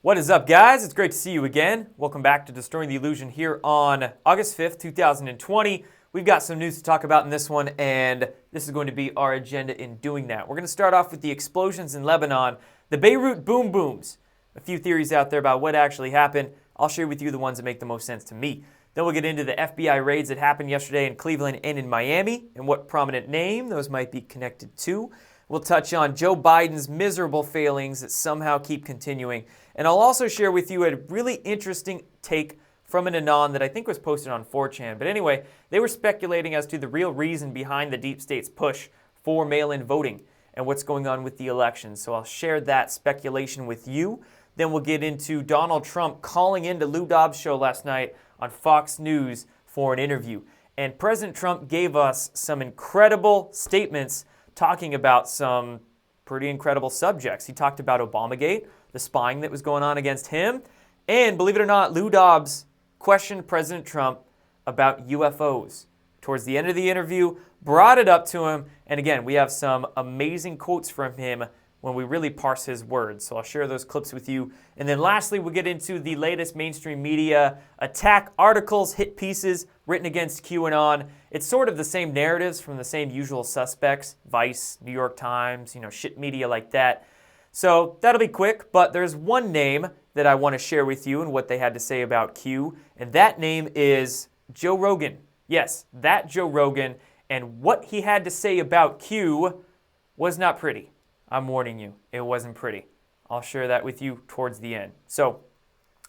What is up, guys? It's great to see you again. Welcome back to Destroying the Illusion here on August 5th, 2020. We've got some news to talk about in this one, and this is going to be our agenda in doing that. We're going to start off with the explosions in Lebanon, the Beirut boom booms, a few theories out there about what actually happened. I'll share with you the ones that make the most sense to me. Then we'll get into the FBI raids that happened yesterday in Cleveland and in Miami, and what prominent name those might be connected to. We'll touch on Joe Biden's miserable failings that somehow keep continuing. And I'll also share with you a really interesting take from an Anon that I think was posted on 4chan. But anyway, they were speculating as to the real reason behind the deep state's push for mail-in voting and what's going on with the election. So I'll share that speculation with you. Then we'll get into Donald Trump calling into Lou Dobbs' show last night on Fox News for an interview. And President Trump gave us some incredible statements talking about some pretty incredible subjects. He talked about Obamagate, the spying that was going on against him, and believe it or not, Lou Dobbs questioned President Trump about UFOs. Towards the end of the interview, brought it up to him, and again, we have some amazing quotes from him when we really parse his words. So I'll share those clips with you. And then lastly, we'll get into the latest mainstream media attack articles, hit pieces written against QAnon. It's sort of the same narratives from the same usual suspects, Vice, New York Times, shit media like that. So that'll be quick, but there's one name that I want to share with you and what they had to say about Q, and that name is Joe Rogan. Yes, that Joe Rogan, and what he had to say about Q was not pretty. I'm warning you, it wasn't pretty. I'll share that with you towards the end. So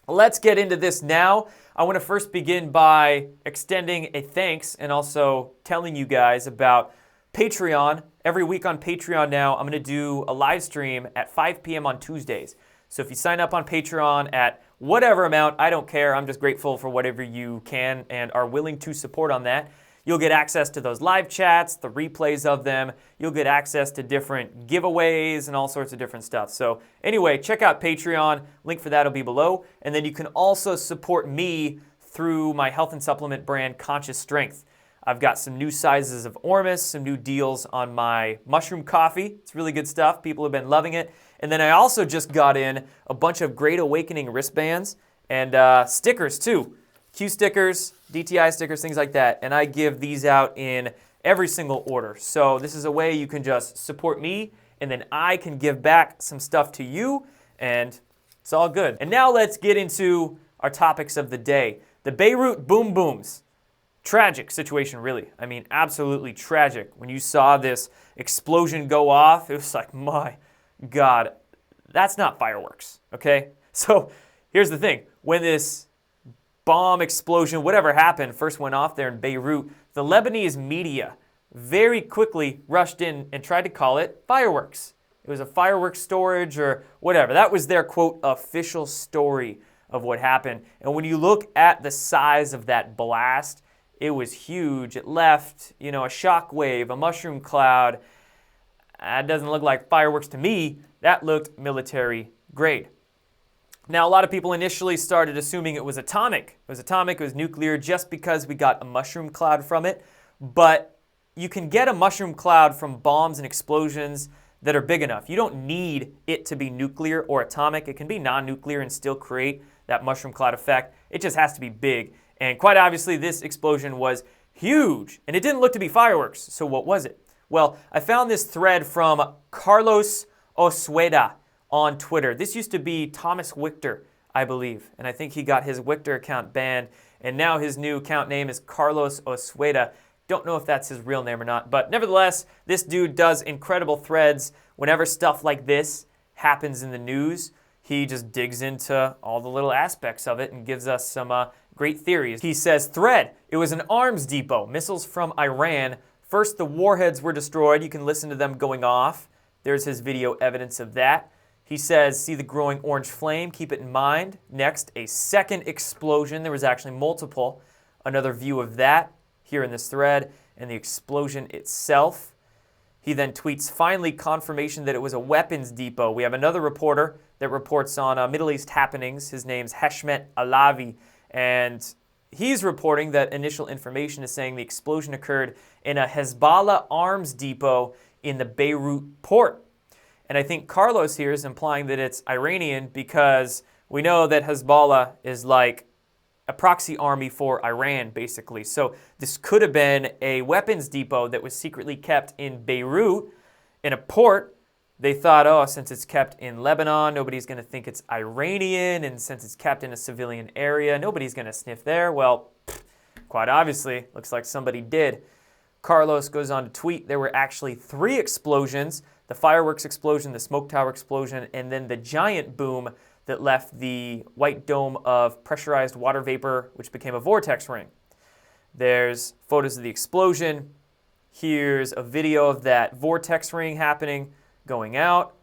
let's get into this now. I want to first begin by extending a thanks and also telling you guys about Patreon. Every week on Patreon now, I'm going to do a live stream at 5 p.m. on Tuesdays. So if you sign up on Patreon at whatever amount, I don't care. I'm just grateful for whatever you can and are willing to support on that. You'll get access to those live chats, the replays of them. You'll get access to different giveaways and all sorts of different stuff. So anyway, check out Patreon. Link for that will be below. And then you can also support me through my health and supplement brand, Conscious Strength. I've got some new sizes of Ormus, some new deals on my mushroom coffee. It's really good stuff. People have been loving it. And then I also just got in a bunch of Great Awakening wristbands and stickers too. Q stickers, DTI stickers, things like that. And I give these out in every single order. So this is a way you can just support me, and then I can give back some stuff to you, and it's all good. And now let's get into our topics of the day. The Beirut boom booms. Tragic situation, really. I mean, absolutely tragic. When you saw this explosion go off, it was like, my God, that's not fireworks, okay? So here's the thing. When this bomb explosion, whatever happened, first went off there in Beirut, the Lebanese media very quickly rushed in and tried to call it fireworks. It was a fireworks storage or whatever. That was their, quote, official story of what happened. And when you look at the size of that blast, it was huge. It left, a shock wave, a mushroom cloud. That doesn't look like fireworks to me. That looked military grade. Now, a lot of people initially started assuming it was atomic. It was nuclear just because we got a mushroom cloud from it. But you can get a mushroom cloud from bombs and explosions that are big enough. You don't need it to be nuclear or atomic. It can be non-nuclear and still create that mushroom cloud effect. It just has to be big. And quite obviously, this explosion was huge. And it didn't look to be fireworks. So what was it? Well, I found this thread from Carlos Osueda on Twitter. This used to be Thomas Wichter, I believe, and I think he got his Wichter account banned, and now his new account name is Carlos Osueda. Don't know if that's his real name or not, but nevertheless, this dude does incredible threads. Whenever stuff like this happens in the news, he just digs into all the little aspects of it and gives us some great theories. He says, thread, it was an arms depot, missiles from Iran. First, the warheads were destroyed. You can listen to them going off. There's his video evidence of that. He says, see the growing orange flame, keep it in mind. Next, a second explosion. There was actually multiple. Another view of that here in this thread, and the explosion itself. He then tweets, finally, confirmation that it was a weapons depot. We have another reporter that reports on Middle East happenings. His name's Heshmet Alavi, and he's reporting that initial information is saying the explosion occurred in a Hezbollah arms depot in the Beirut port. And I think Carlos here is implying that it's Iranian because We know that Hezbollah is like a proxy army for Iran, basically. So this could have been a weapons depot that was secretly kept in Beirut, in a port. They thought, oh, since it's kept in Lebanon, nobody's going to think it's Iranian, and since it's kept in a civilian area, nobody's going to sniff there. Well, quite obviously, looks like somebody did. Carlos goes on to tweet, there were actually 3 explosions: the fireworks explosion, the smoke tower explosion, and then the giant boom that left the white dome of pressurized water vapor, which became a vortex ring. There's photos of the explosion. Here's a video of that vortex ring happening, going out.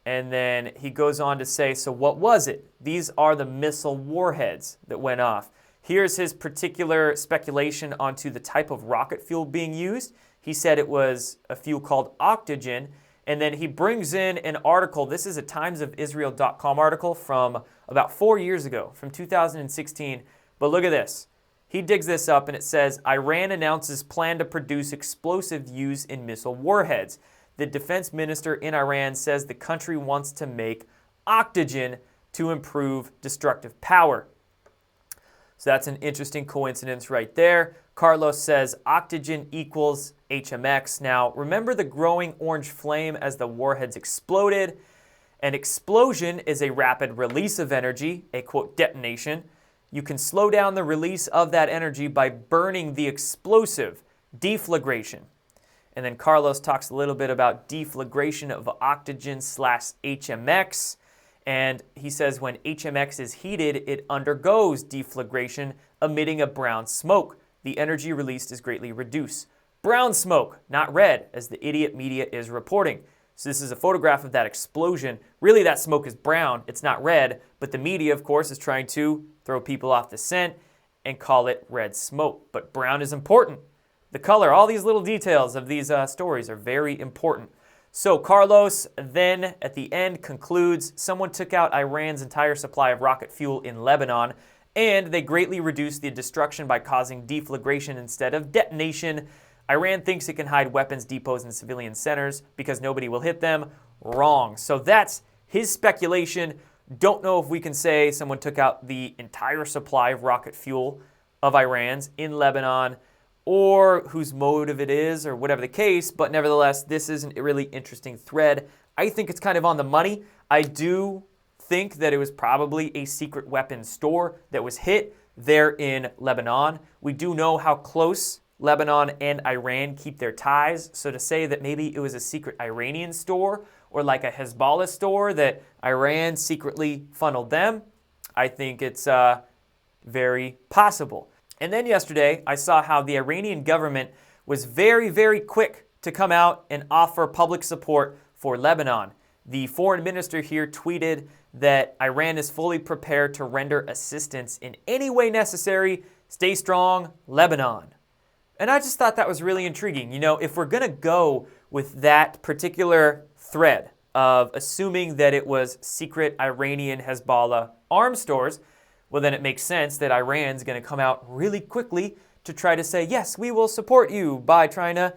And then he goes on to say, so what was it? These are the missile warheads that went off. Here's his particular speculation onto the type of rocket fuel being used. He said it was a fuel called octogen. And then he brings in an article. This is a timesofisrael.com article from about 4 years ago, from 2016. But look at this. He digs this up and it says, Iran announces plan to produce explosive used in missile warheads. The defense minister in Iran says the country wants to make octogen to improve destructive power. So that's an interesting coincidence right there. Carlos says octogen equals HMX. Now, remember the growing orange flame as the warheads exploded? An explosion is a rapid release of energy, a quote detonation. You can slow down the release of that energy by burning the explosive, deflagration. And then Carlos talks a little bit about deflagration of octogen / HMX. And he says when HMX is heated, it undergoes deflagration, emitting a brown smoke. The energy released is greatly reduced. Brown smoke, not red, as the idiot media is reporting. So this is a photograph of that explosion. Really, that smoke is brown. It's not red. But the media, of course, is trying to throw people off the scent and call it red smoke. But brown is important. The color, all these little details of these stories are very important. So Carlos then at the end concludes, someone took out Iran's entire supply of rocket fuel in Lebanon, and they greatly reduced the destruction by causing deflagration instead of detonation. Iran thinks it can hide weapons depots in civilian centers because nobody will hit them. Wrong. So that's his speculation. Don't know if we can say someone took out the entire supply of rocket fuel of Iran's in Lebanon, or whose motive it is, or whatever the case, but nevertheless, this is a really interesting thread. I think it's kind of on the money. I do think that it was probably a secret weapons store that was hit there in Lebanon. We do know how close Lebanon and Iran keep their ties, so to say that maybe it was a secret Iranian store, or like a Hezbollah store that Iran secretly funneled them, I think it's very possible. And then yesterday, I saw how the Iranian government was very, very quick to come out and offer public support for Lebanon. The foreign minister here tweeted that Iran is fully prepared to render assistance in any way necessary. Stay strong, Lebanon. And I just thought that was really intriguing. You know, if we're going to go with that particular thread of assuming that it was secret Iranian Hezbollah arms stores, well, then it makes sense that Iran's going to come out really quickly to try to say, yes, we will support you by trying to,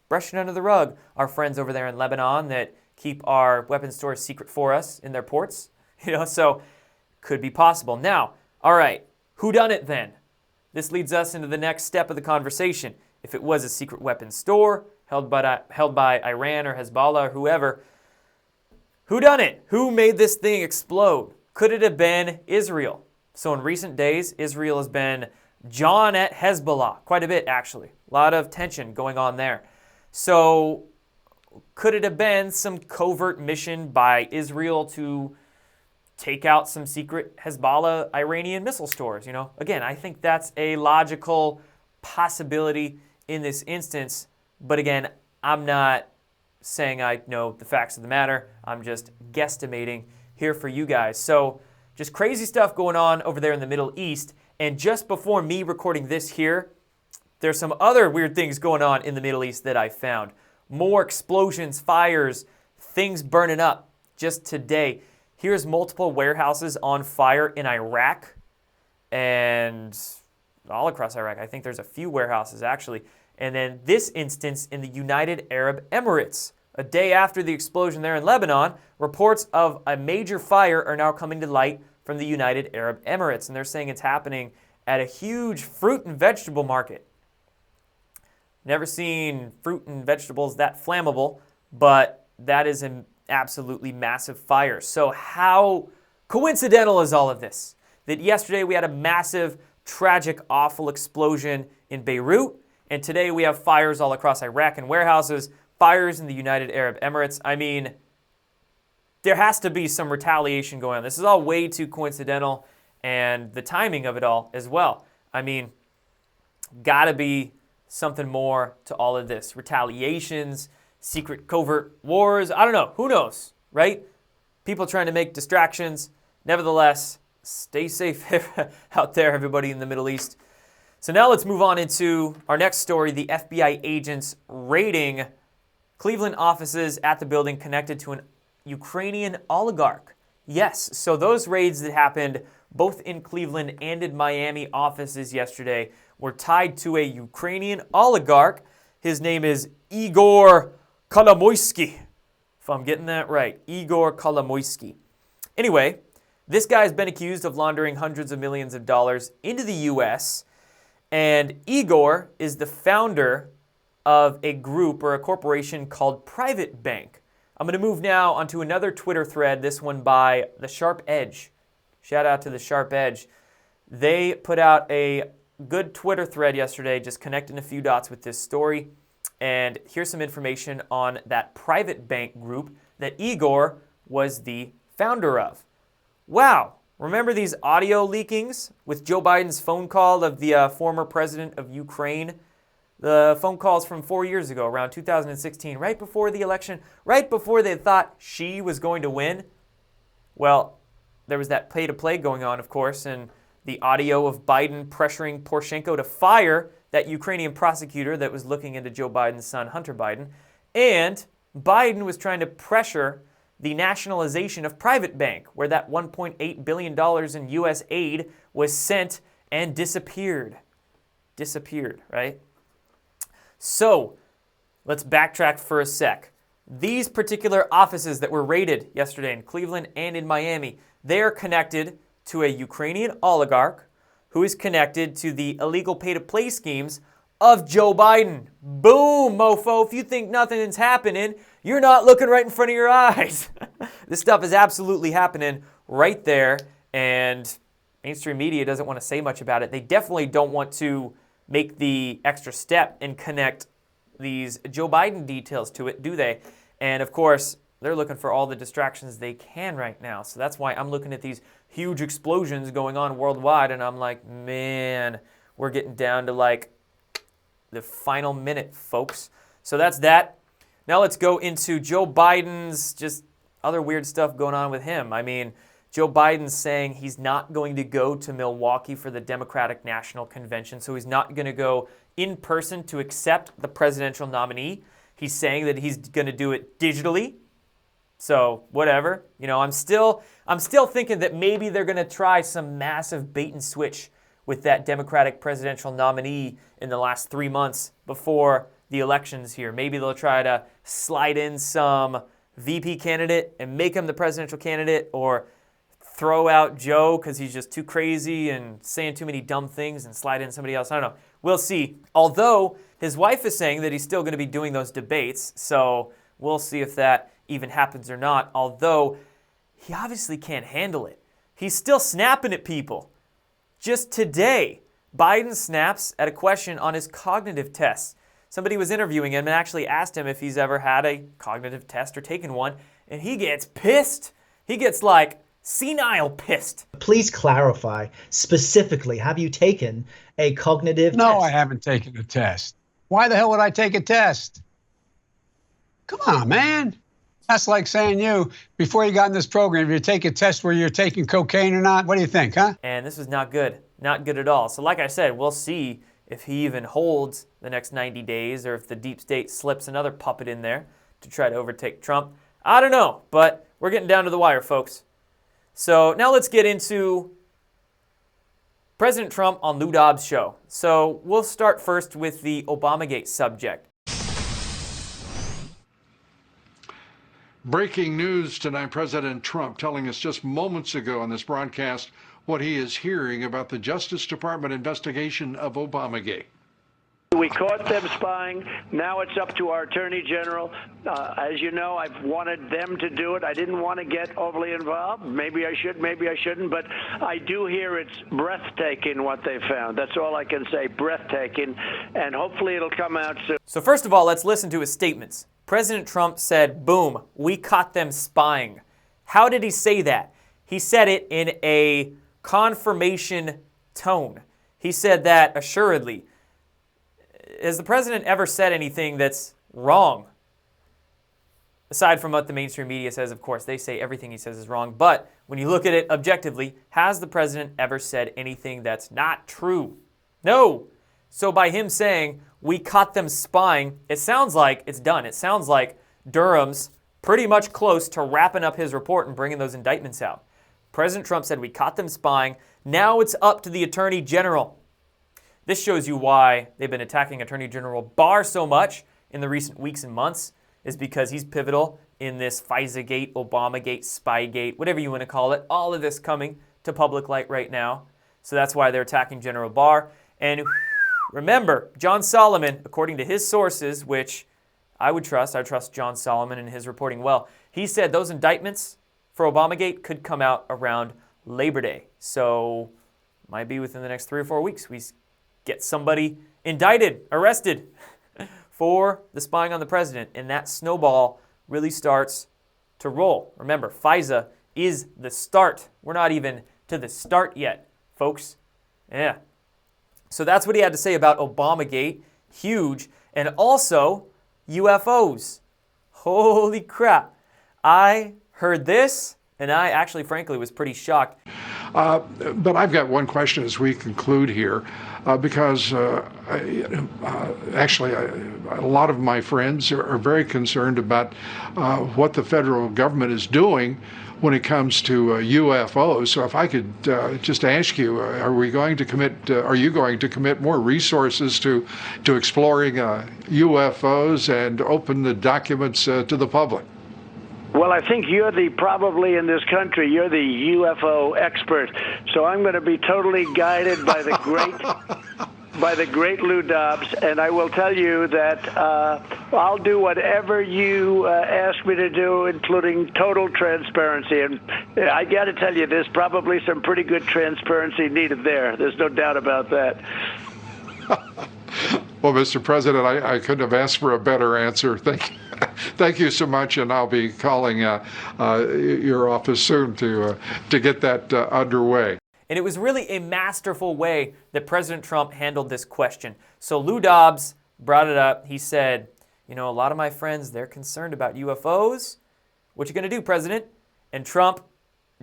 brush it under the rug. Our friends over there in Lebanon that keep our weapons stores secret for us in their ports, so could be possible. Now, all right, who done it then? This leads us into the next step of the conversation. If it was a secret weapons store held by Iran or Hezbollah or whoever, who done it? Who made this thing explode? Could it have been Israel? So in recent days, Israel has been jawing at Hezbollah quite a bit, actually. A lot of tension going on there. So could it have been some covert mission by Israel to take out some secret Hezbollah Iranian missile stores? Again, I think that's a logical possibility in this instance. But again, I'm not saying I know the facts of the matter. I'm just guesstimating here for you guys. So just crazy stuff going on over there in the Middle East. And just before me recording this here, there's some other weird things going on in the Middle East that I found. More explosions, fires, things burning up just today. Here's multiple warehouses on fire in Iraq and all across Iraq. I think there's a few warehouses actually. And then this instance in the United Arab Emirates. A day after the explosion there in Lebanon, reports of a major fire are now coming to light from the United Arab Emirates, and they're saying it's happening at a huge fruit and vegetable market. Never seen fruit and vegetables that flammable, but that is an absolutely massive fire. So how coincidental is all of this? That yesterday we had a massive, tragic, awful explosion in Beirut, and today we have fires all across Iraq and warehouses, fires in the United Arab Emirates. I mean, there has to be some retaliation going on. This is all way too coincidental, and the timing of it all as well. I mean, gotta be something more to all of this. Retaliations, secret covert wars, I don't know, who knows, right? People trying to make distractions. Nevertheless, stay safe out there, everybody in the Middle East. So now let's move on into our next story, the FBI agents raiding Cleveland offices at the building connected to an Ukrainian oligarch. Yes, so those raids that happened both in Cleveland and in Miami offices yesterday were tied to a Ukrainian oligarch. His name is Igor Kolomoisky, if I'm getting that right. Igor Kolomoisky. Anyway, this guy's been accused of laundering hundreds of millions of dollars into the U.S., and Igor is the founder of a group or a corporation called Private Bank. I'm going to move now onto another Twitter thread, this one by The Sharp Edge. Shout out to The Sharp Edge. They put out a good Twitter thread yesterday just connecting a few dots with this story. And here's some information on that Private Bank group that Igor was the founder of. Wow. Remember these audio leakings with Joe Biden's phone call of the former president of Ukraine? The phone calls from 4 years ago, around 2016, right before the election, right before they thought she was going to win. Well, there was that play-to-play going on, of course, and the audio of Biden pressuring Poroshenko to fire that Ukrainian prosecutor that was looking into Joe Biden's son, Hunter Biden. And Biden was trying to pressure the nationalization of Private Bank, where that $1.8 billion in U.S. aid was sent and disappeared. Disappeared, right? So, let's backtrack for a sec. These particular offices that were raided yesterday in Cleveland and in Miami, they are connected to a Ukrainian oligarch who is connected to the illegal pay-to-play schemes of Joe Biden. Boom, mofo. If you think nothing's happening, you're not looking right in front of your eyes. This stuff is absolutely happening right there, and mainstream media doesn't want to say much about it. They definitely don't want to make the extra step and connect these Joe Biden details to it, do they? And of course, they're looking for all the distractions they can right now. So that's why I'm looking at these huge explosions going on worldwide, and I'm like, man, we're getting down to like the final minute, folks. So that's that. Now let's go into Joe Biden's just other weird stuff going on with him. I mean, Joe Biden's saying he's not going to go to Milwaukee for the Democratic National Convention, so he's not going to go in person to accept the presidential nominee. He's saying that he's going to do it digitally. So whatever. You know, I'm still thinking that maybe they're going to try some massive bait and switch with that Democratic presidential nominee in the last 3 months before the elections here. Maybe they'll try to slide in some VP candidate and make him the presidential candidate, or throw out Joe because he's just too crazy and saying too many dumb things and slide in somebody else. I don't know. We'll see. Although his wife is saying that he's still going to be doing those debates, so we'll see if that even happens or not. Although he obviously can't handle it. He's still snapping at people. Just today, Biden snaps at a question on his cognitive tests. Somebody was interviewing him and actually asked him if he's ever had a cognitive test or taken one, and he gets pissed. He gets like senile pissed. Please clarify specifically, have you taken a cognitive test? No, I haven't taken a test. Why the hell would I take a test? Come on, man. That's like saying before you got in this program, if you take a test where you're taking cocaine or not, what do you think, huh? And this was not good. Not good at all. So like I said, we'll see if he even holds the next 90 days or if the deep state slips another puppet in there to try to overtake Trump. I don't know, but we're getting down to the wire, folks. So now let's get into President Trump on Lou Dobbs' show. So we'll start first with the Obamagate subject. Breaking news tonight, President Trump telling us just moments ago on this broadcast what he is hearing about the Justice Department investigation of Obamagate. We caught them spying. Now it's up to our Attorney General. As you know, I've wanted them to do it. I didn't want to get overly involved. Maybe I should, maybe I shouldn't. But I do hear it's breathtaking what they found. That's all I can say, breathtaking. And hopefully it'll come out soon. So first of all, let's listen to his statements. President Trump said, boom, we caught them spying. How did he say that? He said it in a confirmation tone. He said that assuredly. Has the president ever said anything that's wrong? Aside from what the mainstream media says, of course, they say everything he says is wrong. But when you look at it objectively, has the president ever said anything that's not true? No. So by him saying, we caught them spying, it sounds like it's done. It sounds like Durham's pretty much close to wrapping up his report and bringing those indictments out. President Trump said, we caught them spying. Now it's up to the Attorney General. This shows you why they've been attacking Attorney General Barr so much in the recent weeks and months, is because he's pivotal in this FISA-gate, Obama-gate, Spy-gate, whatever you want to call it, all of this coming to public light right now. So that's why they're attacking General Barr. And remember, John Solomon, according to his sources, which I trust John Solomon and his reporting well, he said those indictments for Obamagate could come out around Labor Day. So might be within the next 3 or 4 weeks. We get somebody indicted, arrested for the spying on the president, and that snowball really starts to roll. Remember, FISA is the start. We're not even to the start yet, folks. Yeah. So that's what he had to say about Obamagate. Huge. And also UFOs. Holy crap. I heard this, and I actually, frankly, was pretty shocked. But I've got one question as we conclude here, because actually a lot of my friends are very concerned about what the federal government is doing when it comes to UFOs. So if I could just ask you, are you going to commit more resources to exploring UFOs and open the documents to the public? Well, I think you're probably in this country, you're the UFO expert. So I'm going to be totally guided by the great Lou Dobbs, and I will tell you that I'll do whatever you ask me to do, including total transparency. And I got to tell you, there's probably some pretty good transparency needed there. There's no doubt about that. Well, Mr. President, I couldn't have asked for a better answer. Thank you so much, and I'll be calling your office soon to get that underway. And it was really a masterful way that President Trump handled this question. So Lou Dobbs brought it up. He said, you know, a lot of my friends, they're concerned about UFOs. What you going to do, President? And Trump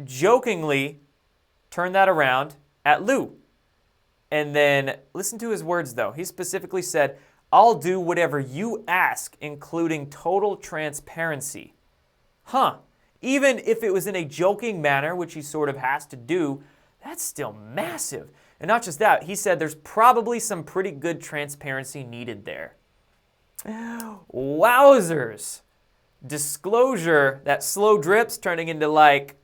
jokingly turned that around at Lou. And then listen to his words, though. He specifically said, I'll do whatever you ask, including total transparency. Even if it was in a joking manner, which he sort of has to do, that's still massive. And not just that, he said there's probably some pretty good transparency needed there. Wowzers. Disclosure, that slow drip's turning into like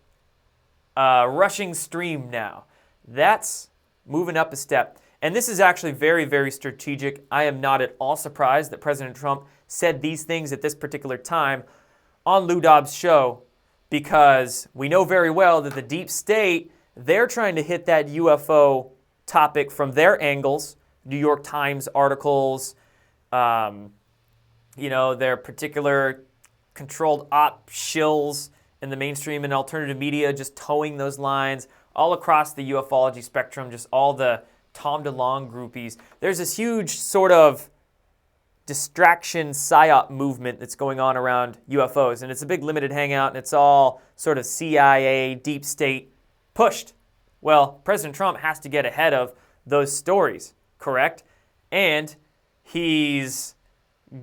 a rushing stream now. That's moving up a step. And this is actually very, very strategic. I am not at all surprised that President Trump said these things at this particular time on Lou Dobbs' show, because we know very well that the deep state, they're trying to hit that UFO topic from their angles. New York Times articles, their particular controlled op shills in the mainstream and alternative media, just towing those lines all across the ufology spectrum, just all the Tom DeLonge groupies. There's this huge sort of distraction psyop movement that's going on around UFOs, and it's a big limited hangout, and it's all sort of CIA, deep state pushed. Well, President Trump has to get ahead of those stories, correct? And he's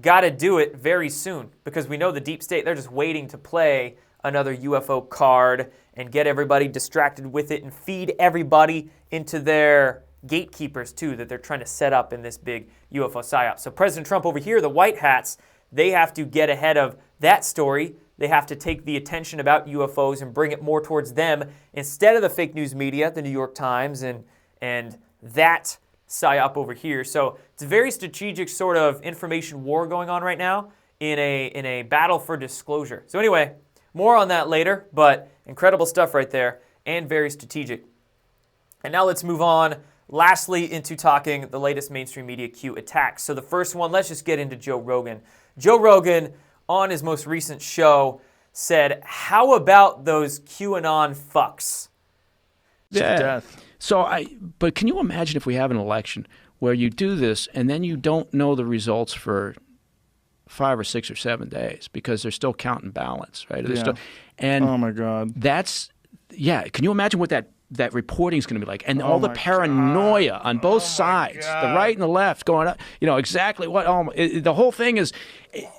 got to do it very soon, because we know the deep state, they're just waiting to play another UFO card and get everybody distracted with it and feed everybody into their gatekeepers too that they're trying to set up in this big UFO psyop. So President Trump over here, the white hats, they have to get ahead of that story. they have to take the attention about UFOs and bring it more towards them instead of the fake news media, the New York Times, and that psyop over here. So it's a very strategic sort of information war going on right now in a battle for disclosure. So anyway, more on that later, but incredible stuff right there and very strategic. And now let's move on, lastly, into talking the latest mainstream media Q attacks. So the first one, let's just get into Joe Rogan. Joe Rogan, on his most recent show, said, how about those QAnon fucks? Yeah. Death. But can you imagine if we have an election where you do this and then you don't know the results for 5 or 6 or 7 days because they're still counting ballots, right? Yeah. And oh my God. Can you imagine what that reporting is going to be like? And Oh all the my paranoia God. on both Oh my sides, God. the right and the left, going up, exactly what, the whole thing is,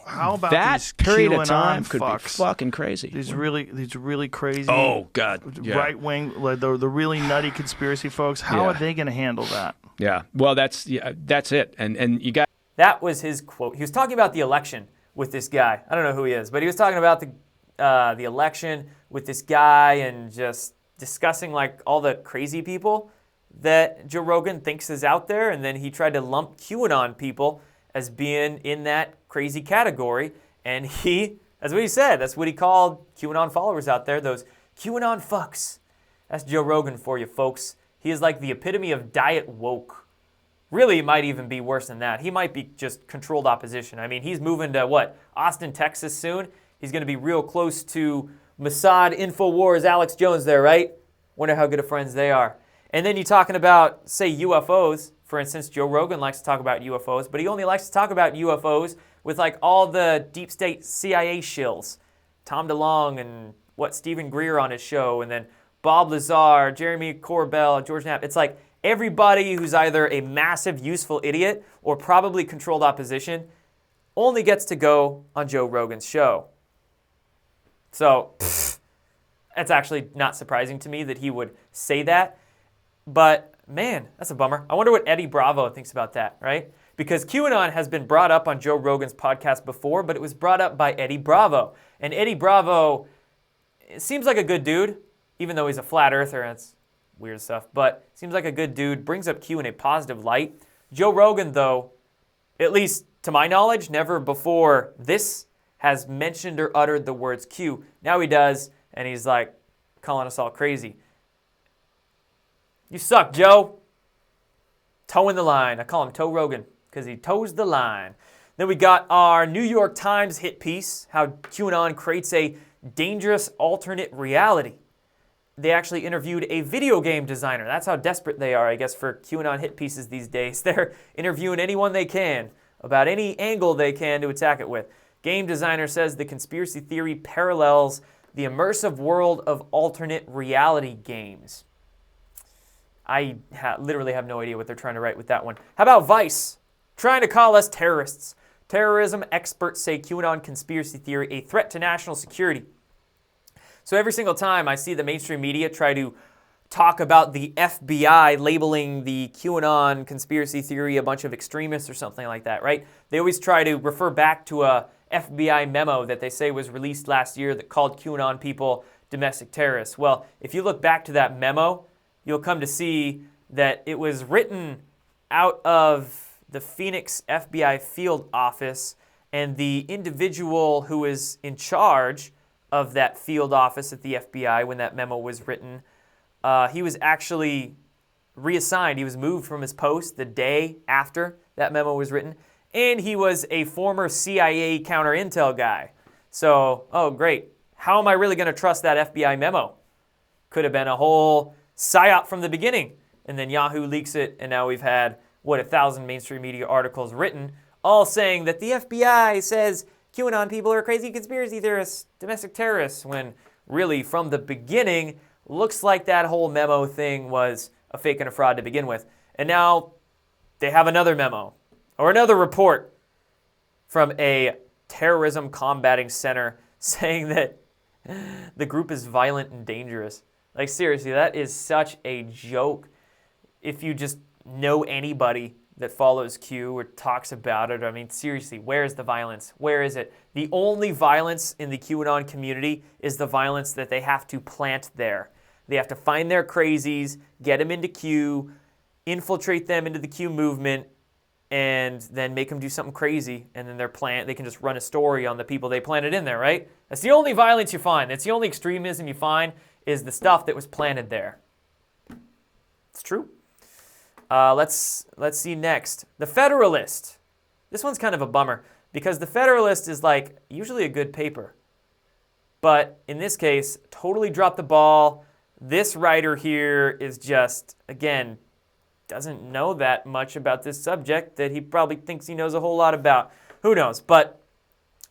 How about that these period QAnon of time could be fucks? fucking crazy. These really crazy. Oh, God. Yeah. Right wing, the really nutty conspiracy folks. How are they going to handle that? Yeah. Well, that's it. And you got. That was his quote. He was talking about the election with this guy. I don't know who he is, but he was talking about the election with this guy and just discussing like all the crazy people that Joe Rogan thinks is out there, and then he tried to lump QAnon people as being in that crazy category, and that's what he said. That's what he called QAnon followers out there, those QAnon fucks. That's Joe Rogan for you, folks. He is like the epitome of diet woke. Really, it might even be worse than that. He might be just controlled opposition. I mean, he's moving to, Austin, Texas soon? He's going to be real close to Mossad, InfoWars, Alex Jones there, right? Wonder how good of friends they are. And then you're talking about, say, UFOs. For instance, Joe Rogan likes to talk about UFOs, but he only likes to talk about UFOs with, all the deep state CIA shills. Tom DeLonge and, Stephen Greer on his show, and then Bob Lazar, Jeremy Corbell, George Knapp. It's like everybody who's either a massive, useful idiot or probably controlled opposition only gets to go on Joe Rogan's show. So, that's actually not surprising to me that he would say that. But, man, that's a bummer. I wonder what Eddie Bravo thinks about that, right? Because QAnon has been brought up on Joe Rogan's podcast before, but it was brought up by Eddie Bravo. And Eddie Bravo seems like a good dude, even though he's a flat earther. That's weird stuff. But seems like a good dude, brings up Q in a positive light. Joe Rogan, though, at least to my knowledge, never before this has mentioned or uttered the words Q. Now he does, and he's like calling us all crazy. You suck, Joe. Toeing the line. I call him Toe Rogan because he toes the line. Then we got our New York Times hit piece, how QAnon creates a dangerous alternate reality. They actually interviewed a video game designer. That's how desperate they are, I guess, for QAnon hit pieces these days. They're interviewing anyone they can about any angle they can to attack it with. Game designer says the conspiracy theory parallels the immersive world of alternate reality games. I literally have no idea what they're trying to write with that one. How about Vice? Trying to call us terrorists. Terrorism experts say QAnon conspiracy theory a threat to national security. So every single time I see the mainstream media try to talk about the FBI labeling the QAnon conspiracy theory a bunch of extremists or something like that, right? They always try to refer back to a FBI memo that they say was released last year that called QAnon people domestic terrorists. Well, if you look back to that memo, you'll come to see that it was written out of the Phoenix FBI field office, and the individual who was in charge of that field office at the FBI when that memo was written, he was actually reassigned. He was moved from his post the day after that memo was written, and he was a former CIA counter-intel guy. So, oh great, how am I really going to trust that FBI memo? Could have been a whole psyop from the beginning, and then Yahoo leaks it, and now we've had, 1,000 mainstream media articles written, all saying that the FBI says QAnon people are crazy conspiracy theorists, domestic terrorists, when really from the beginning, looks like that whole memo thing was a fake and a fraud to begin with. And now they have another memo, or another report from a terrorism combating center saying that the group is violent and dangerous. Like seriously, that is such a joke. If you just know anybody that follows Q or talks about it. I mean, seriously, where is the violence? Where is it? The only violence in the QAnon community is the violence that they have to plant there. They have to find their crazies, get them into Q, infiltrate them into the Q movement, and then make them do something crazy, and then they can just run a story on the people they planted in there, right? That's the only violence you find. That's the only extremism you find, is the stuff that was planted there. It's true. Let's see next. The Federalist. This one's kind of a bummer because the Federalist is like usually a good paper. But in this case, totally dropped the ball. This writer here is just, again, doesn't know that much about this subject that he probably thinks he knows a whole lot about. Who knows? But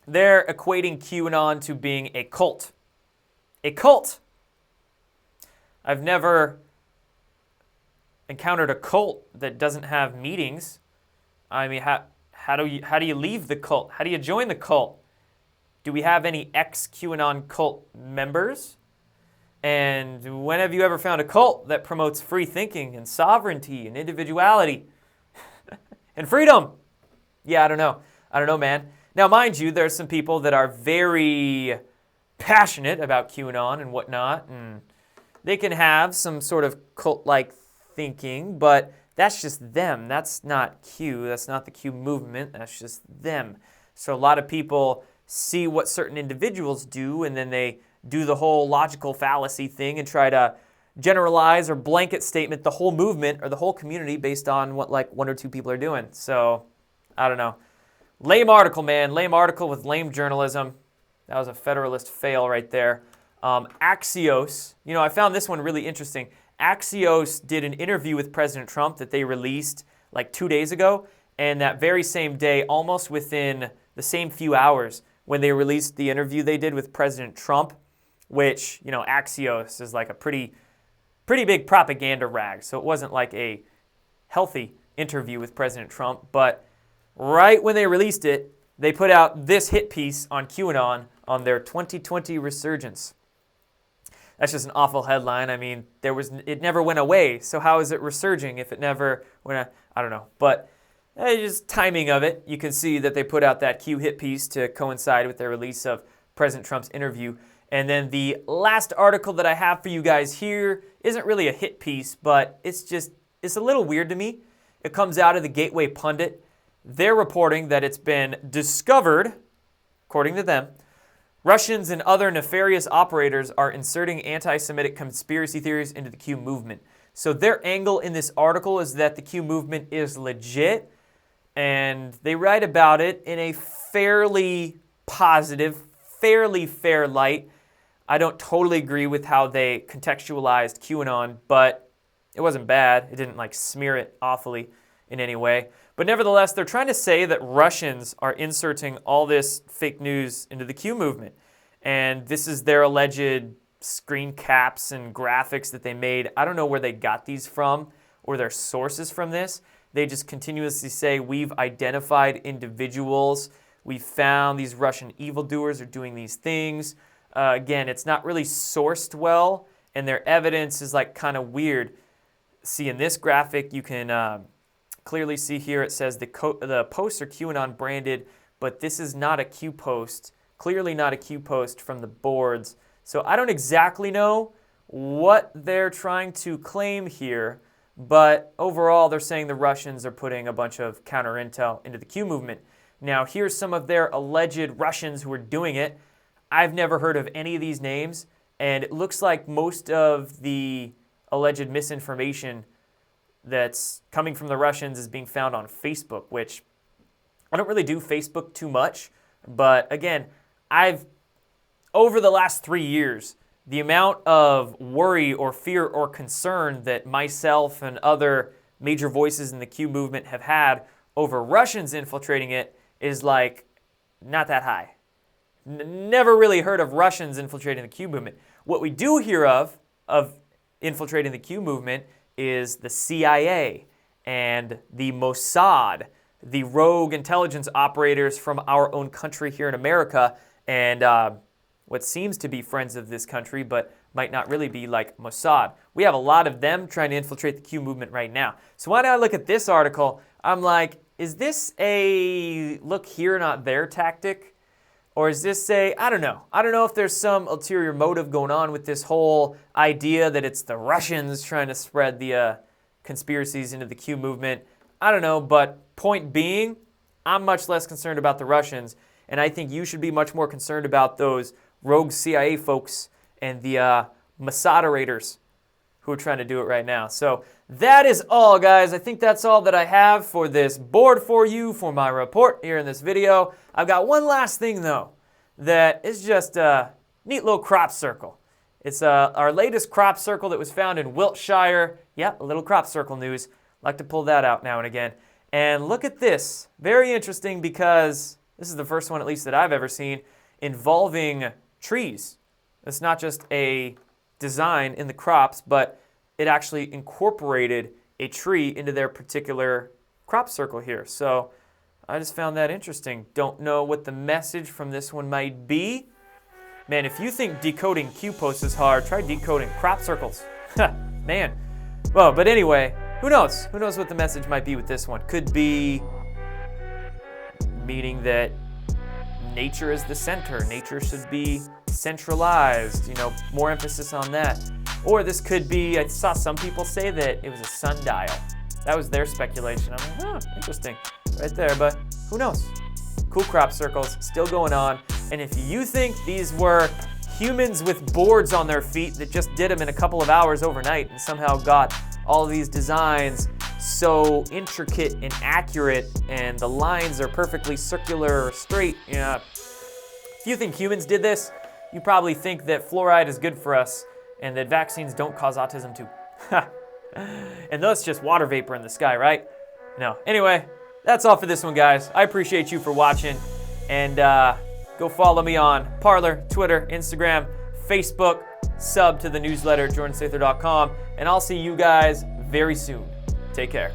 they're equating QAnon to being a cult. A cult. I've never encountered a cult that doesn't have meetings. I mean, how do you leave the cult? How do you join the cult? Do we have any ex-QAnon cult members? And when have you ever found a cult that promotes free thinking and sovereignty and individuality and freedom? Yeah, I don't know. I don't know, man. Now, mind you, there's some people that are very passionate about QAnon and whatnot, and they can have some sort of cult-like thinking, but that's just them. That's not Q. That's not the Q movement. That's just them. So a lot of people see what certain individuals do, and then they do the whole logical fallacy thing and try to generalize or blanket statement the whole movement or the whole community based on what like one or two people are doing. So, I don't know. Lame article, man. Lame article with lame journalism. That was a Federalist fail right there. Axios. You know, I found this one really interesting. Axios did an interview with President Trump that they released like 2 days ago. And that very same day, almost within the same few hours, when they released the interview they did with President Trump, which, you know, Axios is like a pretty big propaganda rag. So it wasn't like a healthy interview with President Trump. But right when they released it, they put out this hit piece on QAnon on their 2020 resurgence. That's just an awful headline. I mean, it never went away. So how is it resurging if it never went? I don't know. But just timing of it, you can see that they put out that Q hit piece to coincide with their release of President Trump's interview. And then the last article that I have for you guys here isn't really a hit piece, but it's a little weird to me. It comes out of the Gateway Pundit. They're reporting that it's been discovered, according to them, Russians and other nefarious operators are inserting anti-Semitic conspiracy theories into the Q movement. So their angle in this article is that the Q movement is legit, and they write about it in a fairly positive, fairly fair light. I don't totally agree with how they contextualized QAnon, but it wasn't bad. It didn't like smear it awfully in any way. But nevertheless, they're trying to say that Russians are inserting all this fake news into the Q movement. And this is their alleged screen caps and graphics that they made. I don't know where they got these from or their sources from this. They just continuously say, we've identified individuals. We found these Russian evildoers are doing these things. Again, it's not really sourced well, and their evidence is like kind of weird. See, in this graphic, you can clearly see here it says the posts are QAnon branded, but this is not a Q post. Clearly not a Q post from the boards. So I don't exactly know what they're trying to claim here, but overall they're saying the Russians are putting a bunch of counter intel into the Q movement. Now here's some of their alleged Russians who are doing it. I've never heard of any of these names, and it looks like most of the alleged misinformation that's coming from the Russians is being found on Facebook, which I don't really do Facebook too much, but again, over the last 3 years, the amount of worry or fear or concern that myself and other major voices in the Q movement have had over Russians infiltrating it is like not that high. Never really heard of Russians infiltrating the Q movement. What we do hear of infiltrating the Q movement is the CIA and the Mossad, the rogue intelligence operators from our own country here in America, and what seems to be friends of this country, but might not really be, like Mossad. We have a lot of them trying to infiltrate the Q movement right now. So why don't I look at this article I'm like, is this a look here, not there tactic? Or is this I don't know. I don't know if there's some ulterior motive going on with this whole idea that it's the Russians trying to spread the conspiracies into the Q movement. I don't know, but point being, I'm much less concerned about the Russians, and I think you should be much more concerned about those rogue CIA folks and the Mossadderators who are trying to do it right now. So that is all, guys. I think that's all that I have for this board for you for my report here in this video. I've got one last thing, though, that is just a neat little crop circle. It's our latest crop circle that was found in Wiltshire. Yeah, a little crop circle news. Like to pull that out now and again. And look at this. Very interesting because this is the first one, at least that I've ever seen, involving trees. It's not just a design in the crops, but it actually incorporated a tree into their particular crop circle here. So I just found that interesting. Don't know what the message from this one might be. Man, if you think decoding Q posts is hard, try decoding crop circles. Man. Well, but anyway, who knows? Who knows what the message might be with this one? Could be meaning that nature is the center. Nature should be centralized, you know, more emphasis on that. Or this could be, I saw some people say that it was a sundial. That was their speculation. I'm like, oh, interesting. Right there, but who knows? Cool crop circles still going on. And if you think these were humans with boards on their feet that just did them in a couple of hours overnight and somehow got all of these designs so intricate and accurate and the lines are perfectly circular or straight, you know, if you think humans did this, you probably think that fluoride is good for us and that vaccines don't cause autism too. And that's just water vapor in the sky, right? No. Anyway, that's all for this one, guys. I appreciate you for watching. And go follow me on Parler, Twitter, Instagram, Facebook. Sub to the newsletter, jordansather.com. And I'll see you guys very soon. Take care.